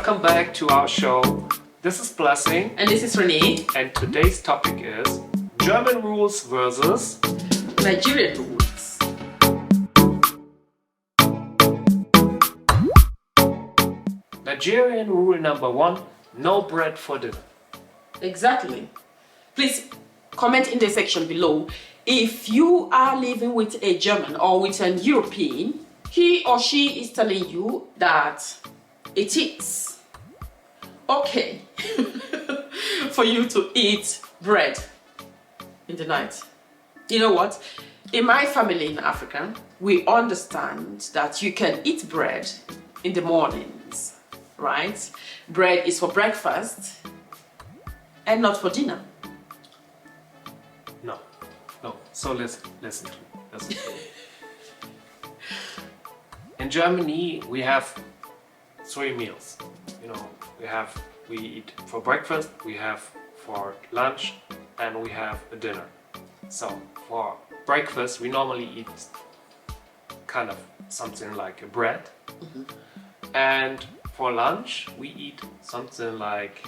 Welcome back to our show. This is Blessing. And this is Renee. And today's topic is German rules versus Nigerian rules. Nigerian rule number 1, no bread for dinner. Exactly. Please comment in the section below if you are living with a German or with an European, he or she is telling you that it is okay for you to eat bread in the night. You know what? In my family in Africa, we understand that you can eat bread in the mornings, right? Bread is for breakfast and not for dinner. No. So listen to me. In Germany, we have 3 meals. You know, we eat for breakfast, we have for lunch, and we have a dinner. So for breakfast, we normally eat kind of something like a bread. And for lunch, we eat something like,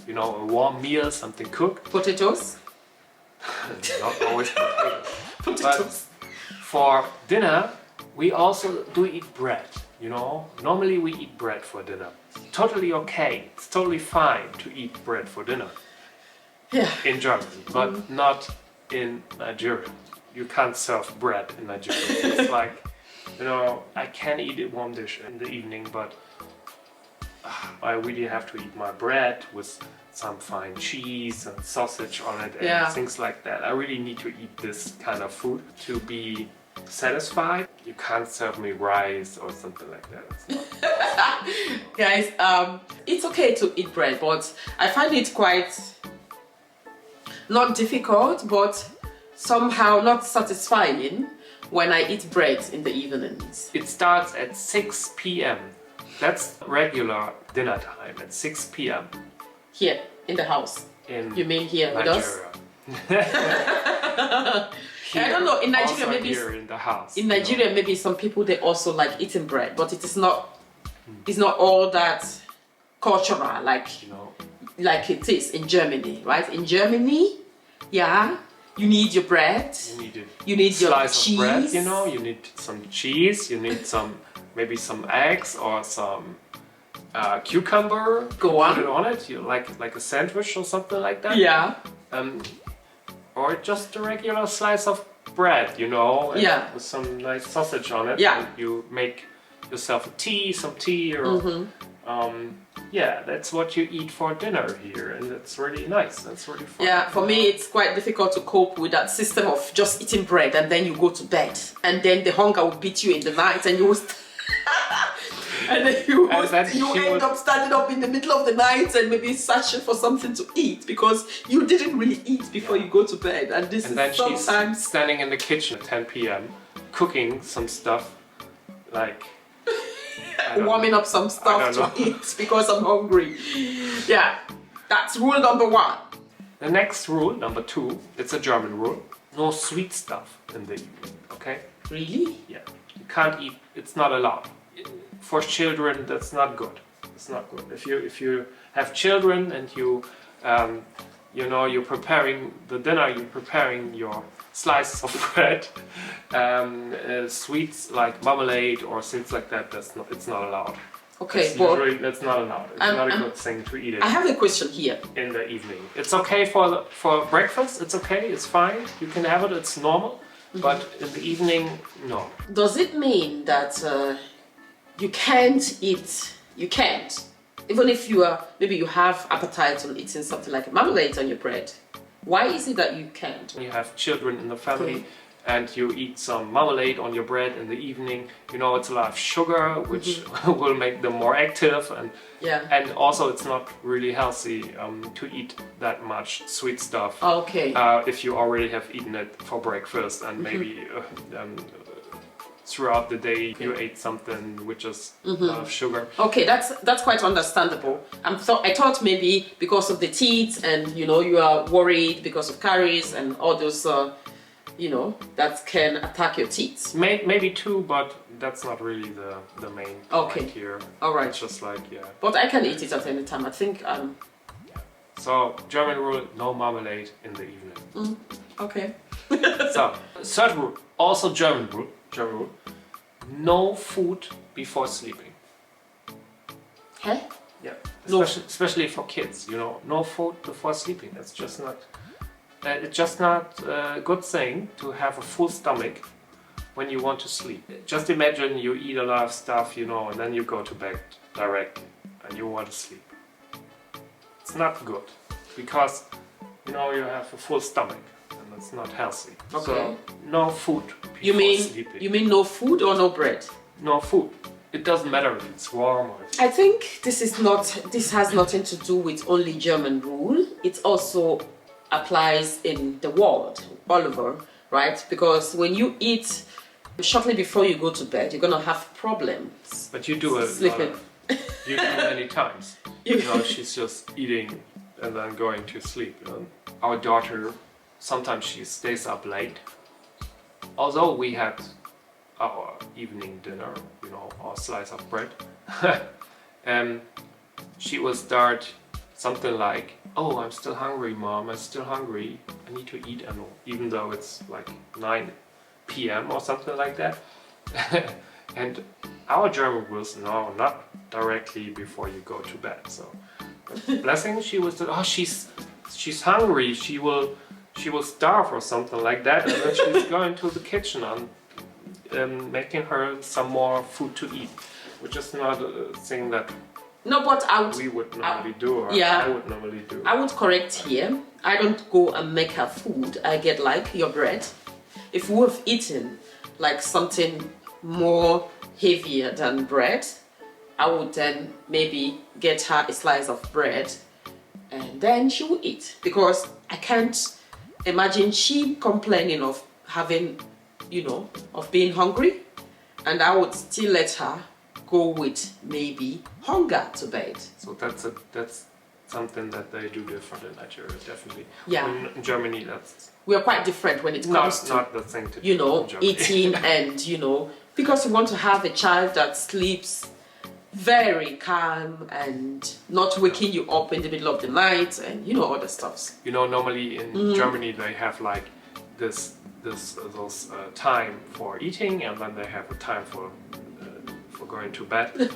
you know, a warm meal, something cooked. Potatoes? Not always Potatoes. But for dinner, we also do eat bread, you know. Normally we eat bread for dinner. Totally okay. It's totally fine to eat bread for dinner. Yeah. In Germany, but not in Nigeria. You can't serve bread in Nigeria. It's like, you know, I can eat a warm dish in the evening, but I really have to eat my bread with some fine cheese and sausage on it and things like that. I really need to eat this kind of food to be satisfied. You can't serve me rice or something like that. Guys, it's okay to eat bread, but I find it quite not difficult, but somehow not satisfying when I eat bread in the evenings. It starts at 6 p.m. That's regular dinner time at 6 p.m. Here, in the house. You mean here Nigeria. with us? I don't know, in Nigeria maybe here in the house. In Nigeria maybe some people they also like eating bread, but it is not it's not all that cultural like, you know, like it is in Germany, right? In Germany, yeah, you need your bread. You need your slice cheese. Of bread, you know, you need some cheese, you need maybe some eggs or some cucumber. Go on. Put it on it, you like a sandwich or something like that. Yeah. Or just a regular slice of bread, you know, with some nice sausage on it. Yeah. And you make yourself some tea, or yeah, that's what you eat for dinner here, and it's really nice. That's really fun. Yeah, for me it's quite difficult to cope with that system of just eating bread and then you go to bed, and then the hunger will beat you in the night, and you will and then you end up standing up in the middle of the night and maybe searching for something to eat because you didn't really eat before you go to bed. And then sometimes she's standing in the kitchen at 10 p.m. cooking some stuff, like warming up some stuff to eat because I'm hungry. Yeah, that's rule number 1. The next rule, number 2, it's a German rule. No sweet stuff in the evening, okay? Really? Yeah, you can't eat, it's not allowed. For children, that's not good. It's not good. If you have children and you know, you're preparing the dinner, you're preparing your slices of bread, sweets like marmalade or things like that. It's not allowed. Okay, that's not allowed. It's not a good thing to eat it. I have a question here. In the evening, it's okay for breakfast. It's okay. It's fine. You can have it. It's normal. But in the evening, no. Does it mean that you can't eat? You can't, even if maybe you have appetite on eating something like marmalade on your bread. Why is it that you can't? When you have children in the family and you eat some marmalade on your bread in the evening, you know, it's a lot of sugar, which will make them more active, and also it's not really healthy to eat that much sweet stuff. Okay. If you already have eaten it for breakfast and maybe throughout the day you ate something which is a lot of sugar. Okay, that's quite understandable. I thought maybe because of the teeth, and you know, you are worried because of caries and all those you know, that can attack your teeth. Maybe too, but that's not really the main Okay. point here. All right. It's just like, yeah. But I can eat it at any time. I think. So German rule: no marmalade in the evening. Okay. So third rule, also German rule. German rule: no food before sleeping. Hey? Yeah. No. Especially for kids, you know, no food before sleeping. It's just not. It's just not a good thing to have a full stomach when you want to sleep. Just imagine you eat a lot of stuff, you know, and then you go to bed directly and you want to sleep. It's not good because, you know, you have a full stomach and it's not healthy. Okay. So no food before sleeping. You mean no food or no bread? No food. It doesn't matter if it's warm or if I think this has nothing to do with only German rule. It also applies in the world all over, right? Because when you eat shortly before you go to bed, you're gonna have problems. But you do it sleeping. You do it many times. You know, she's just eating and then going to sleep. You know? Our daughter, sometimes she stays up late. Although we had our evening dinner, you know, our slice of bread, and she will start something like, "Oh, I'm still hungry, Mom. I'm still hungry. I need to eat," and even though it's like 9 p.m. or something like that. And our German rules, no, not directly before you go to bed. So, but blessing, she was, oh, she's hungry. She will starve or something like that, and then she's going to the kitchen and making her some more food to eat, which is not a thing that we would normally do, or I would normally do. I would correct here. I don't go and make her food. I get like your bread. If we've eaten like something more heavier than bread, I would then maybe get her a slice of bread and then she will eat, because I can't imagine she complaining of having, you know, of being hungry, and I would still let her go with maybe hunger to bed. So that's something that they do different in Nigeria, definitely. Yeah. In Germany, we are quite different when it comes to not the thing to do, you know, in Germany. eating and, you know, because we want to have a child that sleeps very calm and not waking you up in the middle of the night and, you know, other stuffs. You know, normally in Germany they have like those time for eating, and then they have a time for going to bed.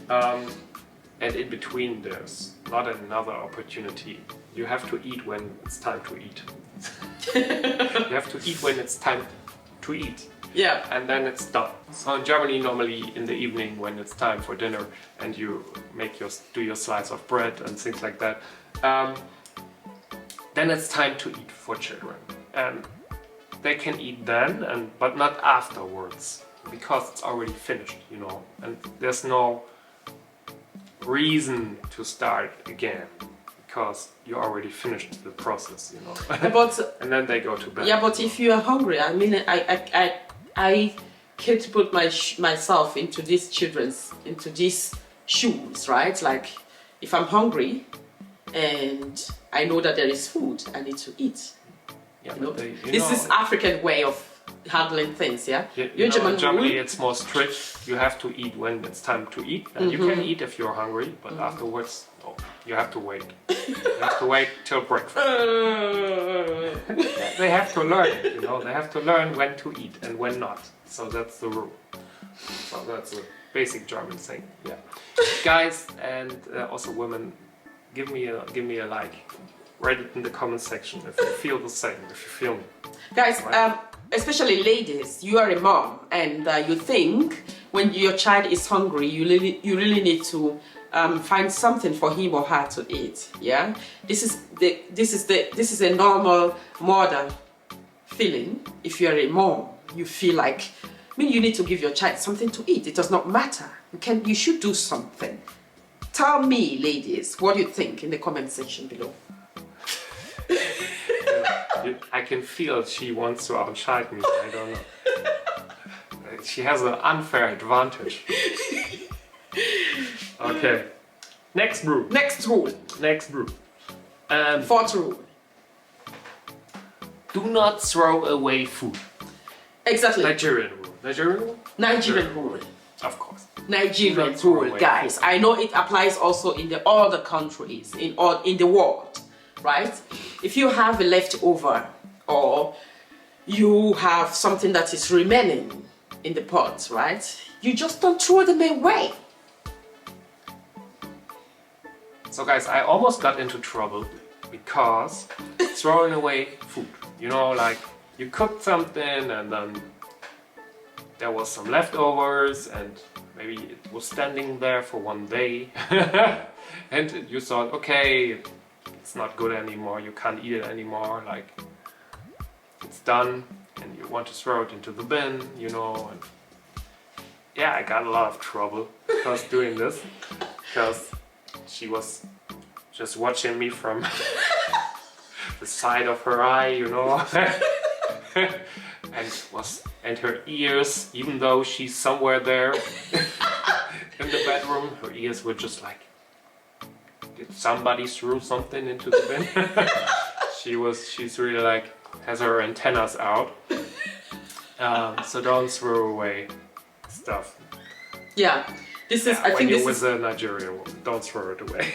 And in between there's not another opportunity. You have to eat when it's time to eat. You have to eat when it's time to eat. Yeah. And then it's done. So in Germany, normally in the evening when it's time for dinner and you do your slice of bread and things like that, then it's time to eat for children. And they can eat then, but not afterwards, because it's already finished, you know, and there's no reason to start again, because you already finished the process, you know. But and then they go to bed. yeah, but if you are hungry, I mean, I can't put myself into these shoes, right? Like, if I'm hungry and I know that there is food, I need to eat. Yeah, You know? but This is African way of handling things, yeah? In Germany it's more strict. You have to eat when it's time to eat, and you can eat if you're hungry, but afterwards, no, you have to wait. You have to wait till breakfast. They have to learn it, you know. They have to learn when to eat and when not. So that's the rule. So that's a basic German thing. Yeah, guys and also women, give me a like. Write it in the comment section if you feel the same, if you feel me. Guys, right? Especially ladies, you are a mom and you think when your child is hungry, you really need to find something for him or her to eat. Yeah, this is a normal mother feeling. If you are a mom, you feel like, I mean, you need to give your child something to eat. It does not matter. You should do something. Tell me, ladies, what you think in the comment section below. I can feel she wants to outshine me. I don't know. She has an unfair advantage. Okay. Next rule. Next rule. Fourth rule. Do not throw away food. Exactly. Nigerian rule. Nigerian rule. Of course. Nigerian Don't throw rule, away guys. food. I know it applies also in the other countries in the world, right? If you have a leftover or you have something that is remaining in the pot, right? You just don't throw them away. So guys, I almost got into trouble because throwing away food. You know, like you cooked something and then there was some leftovers and maybe it was standing there for one day and you thought, okay, it's not good anymore, you can't eat it anymore, like it's done, and you want to throw it into the bin, you know. And yeah, I got a lot of trouble because doing this, because she was just watching me from the side of her eye, you know. and her ears, even though she's somewhere there in the bedroom, her ears were just like, did somebody throw something into the bin? She's really like, has her antennas out. So don't throw away stuff. Yeah, this is. Yeah, I think when this you're is. with a Nigerian woman, don't throw it away.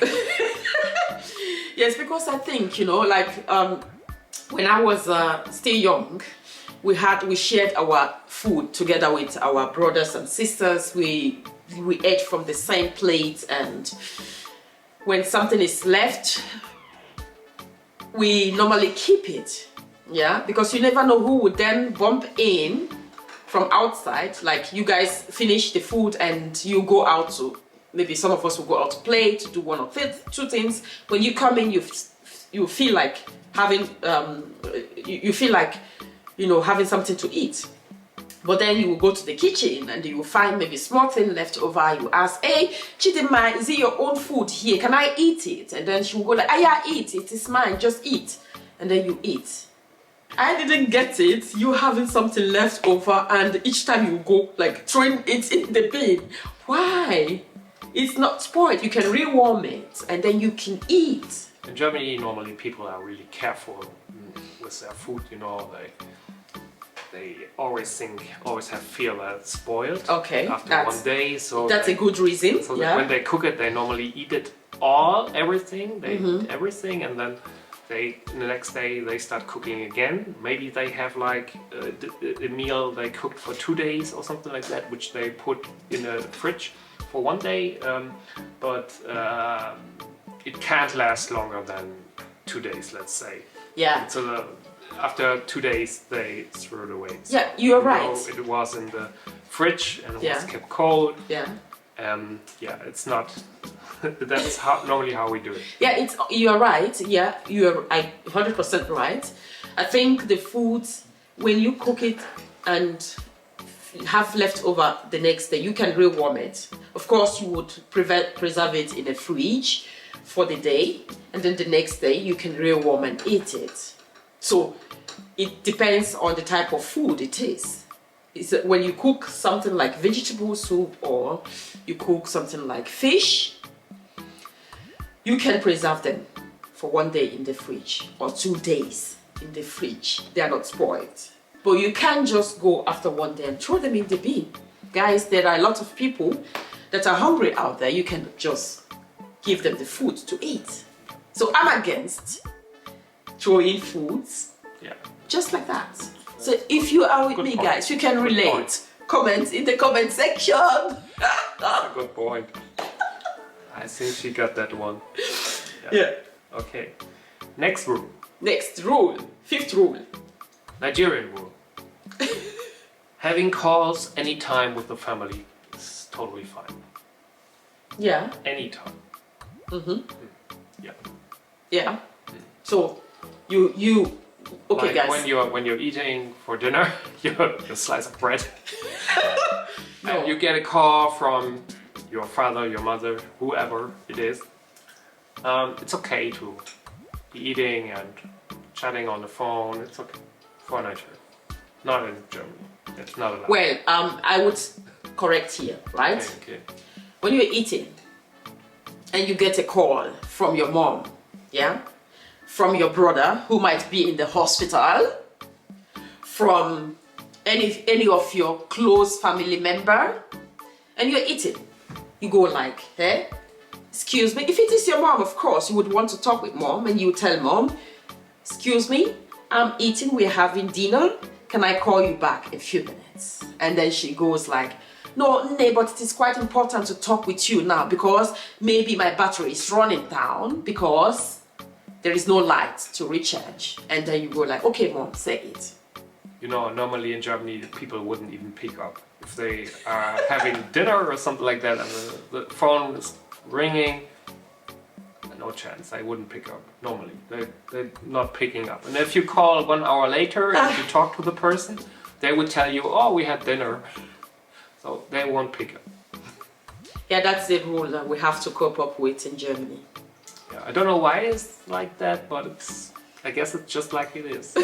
Yes, because I think, you know, like when I was still young, we shared our food together with our brothers and sisters. We ate from the same plate, and when something is left, we normally keep it. Yeah, because you never know who would then bump in from outside. Like you guys finish the food and you go out to, maybe some of us will go out to play, to do one or two things. When you come in, you feel like having you feel like, you know, having something to eat. But then you will go to the kitchen and you will find maybe small thing left over. You ask, hey, Chidima, is it your own food here? Can I eat it? And then she will go like, ah, yeah, eat. It is mine. Just eat. And then you eat. I didn't get it. You having something left over, and each time you go like throwing it in the bin. Why? It's not spoiled. You can rewarm it and then you can eat. In Germany, normally people are really careful with their food. You know, they always have fear that it's spoiled. Okay, after one day. So that's a good reason. So yeah. when they cook it, they normally eat it everything. They eat everything, and then the next day they start cooking again. Maybe they have like a meal they cooked for 2 days or something like that, which they put in a fridge for 1 day. But it can't last longer than 2 days, let's say. Yeah. So after 2 days they threw it away. So yeah, you're right. it was in the fridge and it was Yeah. kept cold. Yeah. Yeah, it's not. That's normally how we do it. Yeah, you're right. Yeah, you're 100% right. I think the foods, when you cook it and have leftover the next day, you can rewarm it. Of course, you would preserve it in a fridge for the day, and then the next day you can rewarm and eat it. So it depends on the type of food it is. When you cook something like vegetable soup or you cook something like fish, you can preserve them for 1 day in the fridge or 2 days in the fridge. They are not spoiled. But you can't just go after 1 day and throw them in the bin. Guys, there are a lot of people that are hungry out there. You can just give them the food to eat. So I'm against throwing foods just like that. So if you are with me, guys, you can relate. Comment in the comment section. That's a good point. I think she got that one. Yeah. Okay. Next rule. Next rule. 5th rule. Nigerian rule. Having calls anytime with the family is totally fine. Yeah. Anytime. Yeah. Yeah. So you okay, like guys. when you're eating for dinner, your slice of bread, and you get a call from your father, your mother, whoever it is. It's okay to be eating and chatting on the phone. It's okay for Nigeria, not in Germany. It's not allowed. Well, I would correct here, right? Okay. When you're eating and you get a call from your mom, yeah, from your brother who might be in the hospital, from any of your close family member, and you're eating, you go like, hey, excuse me. If it is your mom, of course, you would want to talk with mom, and you tell mom, excuse me, I'm eating, we're having dinner, can I call you back in a few minutes? And then she goes like, no, but it is quite important to talk with you now because maybe my battery is running down because there is no light to recharge. And then you go like, okay, mom, say it. You know, normally in Germany, people wouldn't even pick up. If they are having dinner or something like that and the phone is ringing, no chance, they wouldn't pick up. Normally, they're not picking up. And if you call 1 hour later and you talk to the person, they would tell you, oh, we had dinner. So they won't pick up. Yeah, that's the rule that we have to cope up with in Germany. Yeah, I don't know why it's like that, but I guess it's just like it is.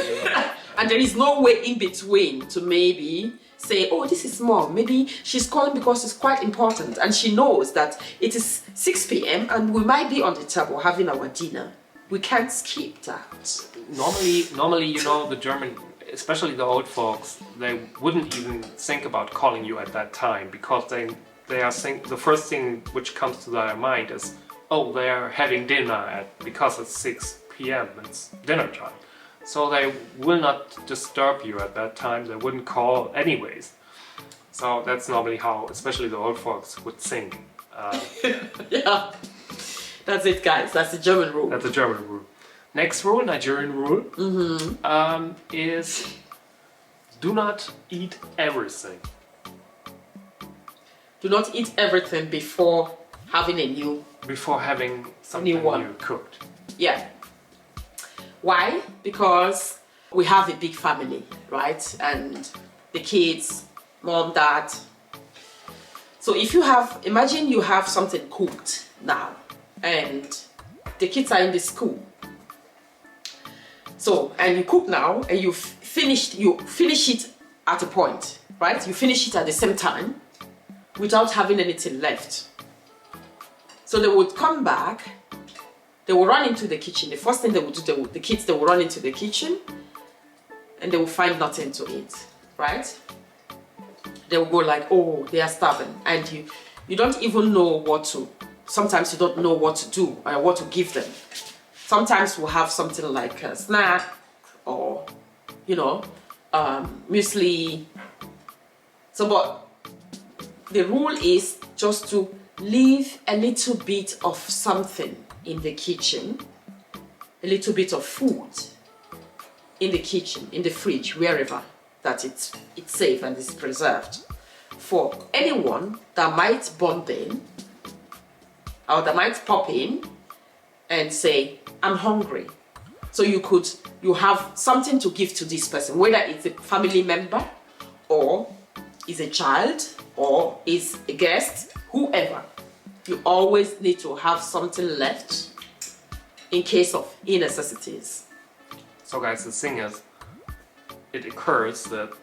And there is no way in between to maybe say, oh, this is mom. Maybe she's calling because it's quite important and she knows that it is 6 p.m. and we might be on the table having our dinner. We can't skip that. Normally, you know, the German, especially the old folks, they wouldn't even think about calling you at that time because they are the first thing which comes to their mind is, oh, they are having dinner because it's 6 p.m. It's dinner time. So they will not disturb you at that time. They wouldn't call anyways. So that's normally how, especially the old folks, would think. Yeah, that's it, guys. That's the German rule. That's the German rule. Next rule, Nigerian rule, is do not eat everything. Do not eat everything before having Before having something new cooked. Yeah. Why? Because we have a big family, right? And the kids, mom, dad. So if imagine you have something cooked now and the kids are in the school. So, and you cook now and you finish it at a point, right? You finish it at the same time without having anything left. So they would come back, they will run into the kitchen. The first thing they would do, the kids will run into the kitchen and they will find nothing to eat, right? They will go like, oh, they are starving. And you don't even know sometimes you don't know what to do or what to give them. Sometimes we'll have something like a snack or, muesli. So, but the rule is just to leave a little bit of something in the kitchen, a little bit of food in the kitchen, in the fridge, wherever that it's safe and is preserved for anyone that might bump in or that might pop in and say, I'm hungry. So you have something to give to this person, whether it's a family member or is a child or is a guest, whoever. You always need to have something left in case of necessities. So guys, the thing is, it occurs that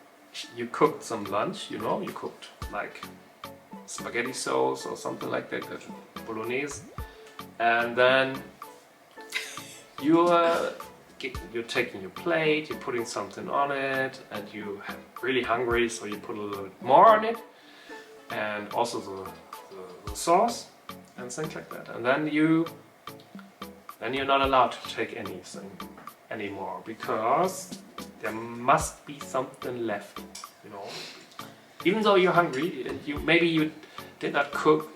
you cooked some lunch, you cooked like spaghetti sauce or something like that, bolognese, and then you're taking your plate, you're putting something on it, and you're really hungry, so you put a little bit more on it, and also the sauce and things like that. And then you're not allowed to take anything anymore because there must be something left, Even though you're hungry, maybe you did not cook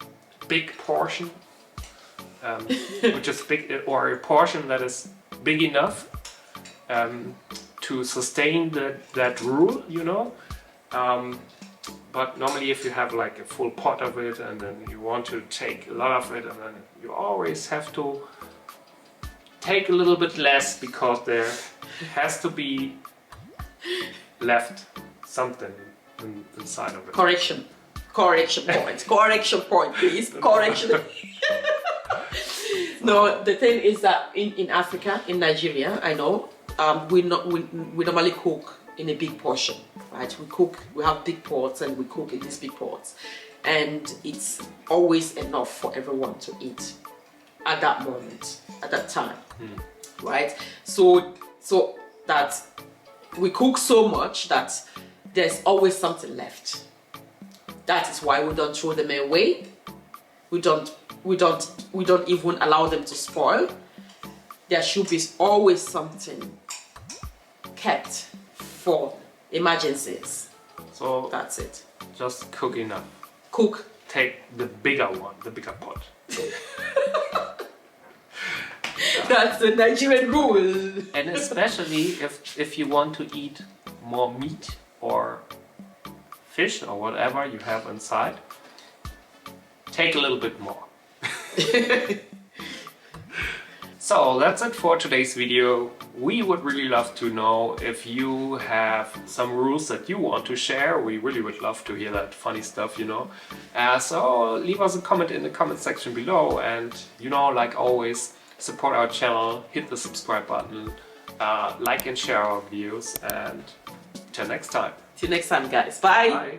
a big portion, which is big, or a portion that is big enough to sustain that rule, But normally if you have like a full pot of it and then you want to take a lot of it, and then you always have to take a little bit less because there has to be left something inside of it. Correction point, please. Correction. No, the thing is that in Africa, in Nigeria, I know, we normally cook in a big portion, right? We have big pots and we cook in these big pots, and it's always enough for everyone to eat at that moment, at that time, right? So that we cook so much that there's always something left. That is why we don't throw them away. We don't even allow them to spoil. There should be always something kept for emergencies. So That's it. just cook enough. Cook. Take the bigger one, the bigger pot. That's the Nigerian rule. And especially if you want to eat more meat or fish or whatever you have inside, take a little bit more. So that's it for today's video. We would really love to know if you have some rules that you want to share. We really would love to hear that funny stuff, you know. So leave us a comment in the comment section below, and you know, like always, support our channel, hit the subscribe button, like and share our videos, and till next time. Till next time, guys. Bye. Bye.